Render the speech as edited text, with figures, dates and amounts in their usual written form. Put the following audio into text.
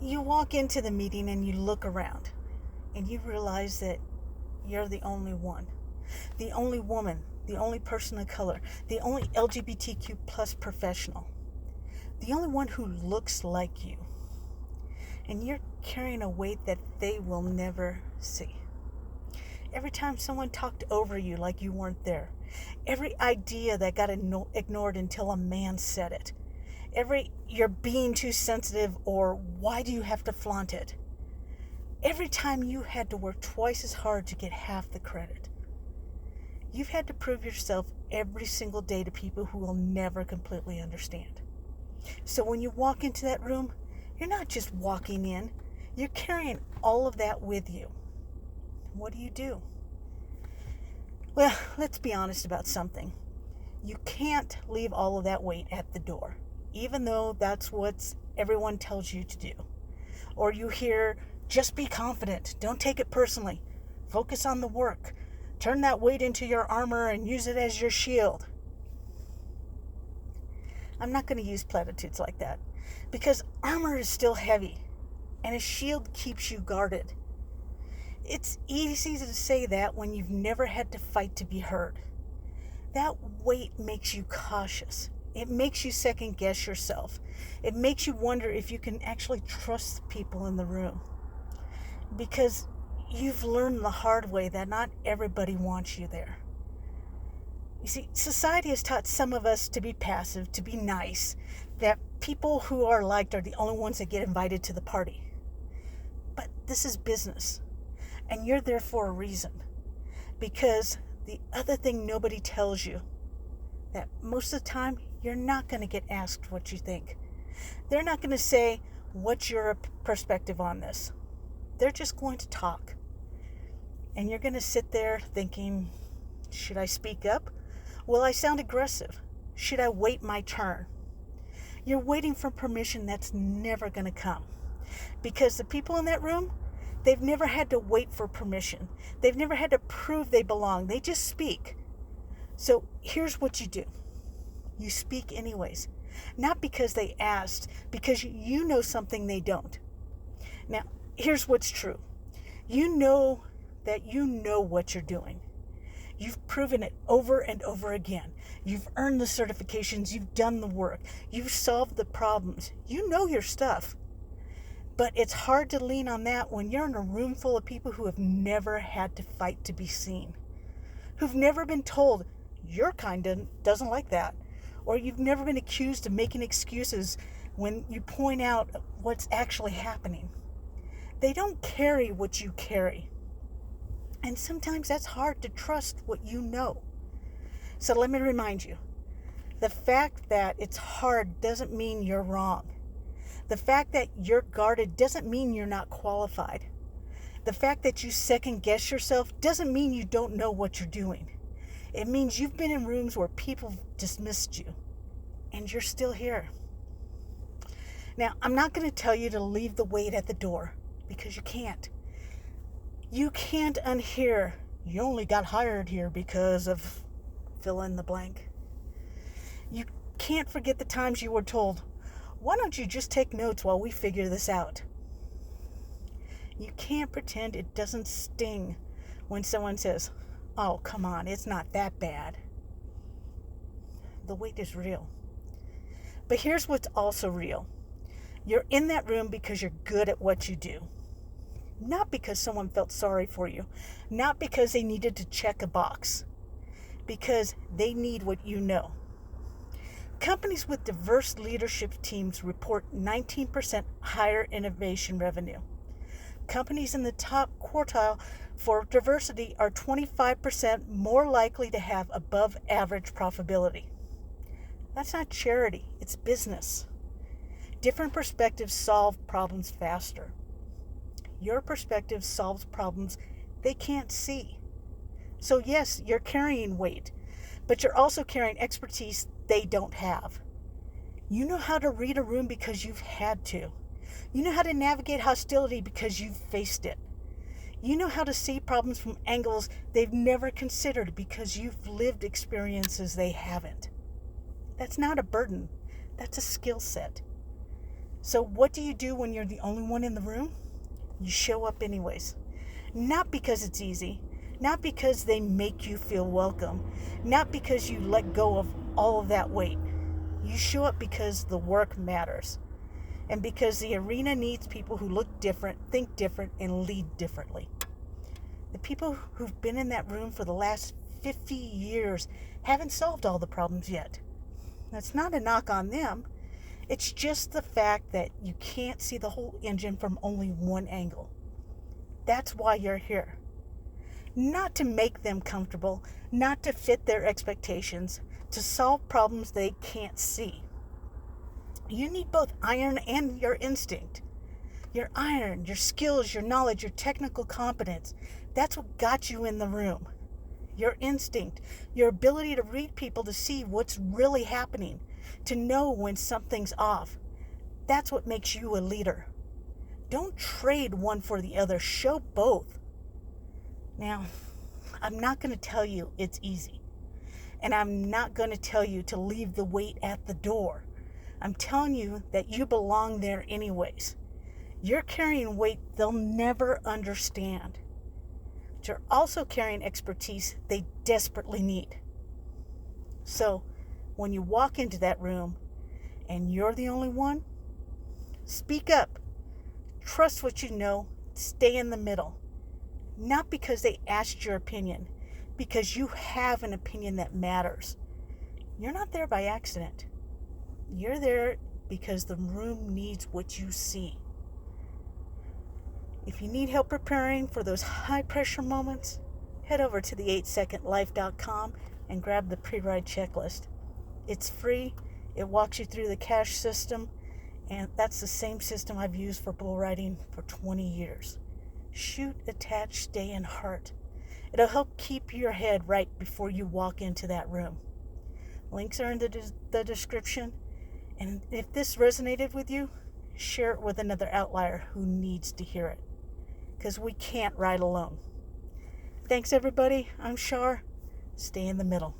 You walk into the meeting and you look around and you realize that you're the only one, the only woman, the only person of color, the only LGBTQ plus professional, the only one who looks like you. And you're carrying a weight that they will never see. Every time someone talked over you like you weren't there, every idea that got ignored until a man said it, every "you're being too sensitive" or "why do you have to flaunt it," every time you had to work twice as hard to get half the credit. You've had to prove yourself every single day to people who will never completely understand. So when you walk into that room, you're not just walking in, you're carrying all of that with you. What do? Well, let's be honest about something. You can't leave all of that weight at the door, even though that's what everyone tells you to do. Or you hear, just be confident, don't take it personally, focus on the work, turn that weight into your armor and use it as your shield. I'm not going to use platitudes like that, because armor is still heavy, and a shield keeps you guarded. It's easy to say that when you've never had to fight to be heard. That weight makes you cautious. It makes you second guess yourself. It makes you wonder if you can actually trust the people in the room. Because you've learned the hard way that not everybody wants you there. You see, society has taught some of us to be passive, to be nice, that people who are liked are the only ones that get invited to the party. But this is business, and you're there for a reason. Because the other thing nobody tells you, that most of the time you're not going to get asked what you think. They're not going to say, what's your perspective on this? They're just going to talk. And you're going to sit there thinking, should I speak up? Will I sound aggressive? Should I wait my turn? You're waiting for permission that's never going to come. Because the people in that room, they've never had to wait for permission. They've never had to prove they belong. They just speak. So here's what you do. You speak anyways. Not because they asked, because you know something they don't. Now, here's what's true. You know that you know what you're doing. You've proven it over and over again. You've earned the certifications. You've done the work. You've solved the problems. You know your stuff. But it's hard to lean on that when you're in a room full of people who have never had to fight to be seen. Who've never been told, your kind doesn't like that. Or you've never been accused of making excuses when you point out what's actually happening. They don't carry what you carry. And sometimes that's hard to trust what you know. So let me remind you, the fact that it's hard doesn't mean you're wrong. The fact that you're guarded doesn't mean you're not qualified. The fact that you second guess yourself doesn't mean you don't know what you're doing. It means you've been in rooms where people dismissed you, and you're still here. Now, I'm not going to tell you to leave the weight at the door, because you can't. You can't unhear, you only got hired here because of fill in the blank. You can't forget the times you were told, why don't you just take notes while we figure this out? You can't pretend it doesn't sting when someone says, oh, come on, it's not that bad. The weight is real. But here's what's also real. You're in that room because you're good at what you do. Not because someone felt sorry for you. Not because they needed to check a box. Because they need what you know. Companies with diverse leadership teams report 19% higher innovation revenue. Companies in the top quartile for diversity are 25% more likely to have above average profitability. That's not charity, it's business. Different perspectives solve problems faster. Your perspective solves problems they can't see. So yes, you're carrying weight, but you're also carrying expertise they don't have. You know how to read a room because you've had to. You know how to navigate hostility because you've faced it. You know how to see problems from angles they've never considered because you've lived experiences they haven't. That's not a burden. That's a skill set. So what do you do when you're the only one in the room? You show up anyways. Not because it's easy, not because they make you feel welcome, not because you let go of all of that weight. You show up because the work matters, and because the arena needs people who look different, think different, and lead differently. The people who've been in that room for the last 50 years haven't solved all the problems yet. That's not a knock on them. It's just the fact that you can't see the whole engine from only one angle. That's why you're here. Not to make them comfortable, not to fit their expectations, to solve problems they can't see. You need both iron and your instinct. Your iron, your skills, your knowledge, your technical competence. That's what got you in the room. Your instinct, your ability to read people to see what's really happening, to know when something's off. That's what makes you a leader. Don't trade one for the other. Show both. Now, I'm not going to tell you it's easy. And I'm not going to tell you to leave the weight at the door. I'm telling you that you belong there anyways. You're carrying weight they'll never understand. But you're also carrying expertise they desperately need. So, when you walk into that room and you're the only one, speak up. Trust what you know. Stay in the middle. Not because they asked your opinion, because you have an opinion that matters. You're not there by accident. You're there because the room needs what you see. If you need help preparing for those high-pressure moments, head over to the 8secondlife.com and grab the pre-ride checklist. It's free. It walks you through the cash system, and that's the same system I've used for bull riding for 20 years. Shoot, attach, stay, and heart. It'll help keep your head right before you walk into that room. Links are in the description. And if this resonated with you, share it with another outlier who needs to hear it. Because we can't ride alone. Thanks, everybody. I'm Shar. Stay in the middle.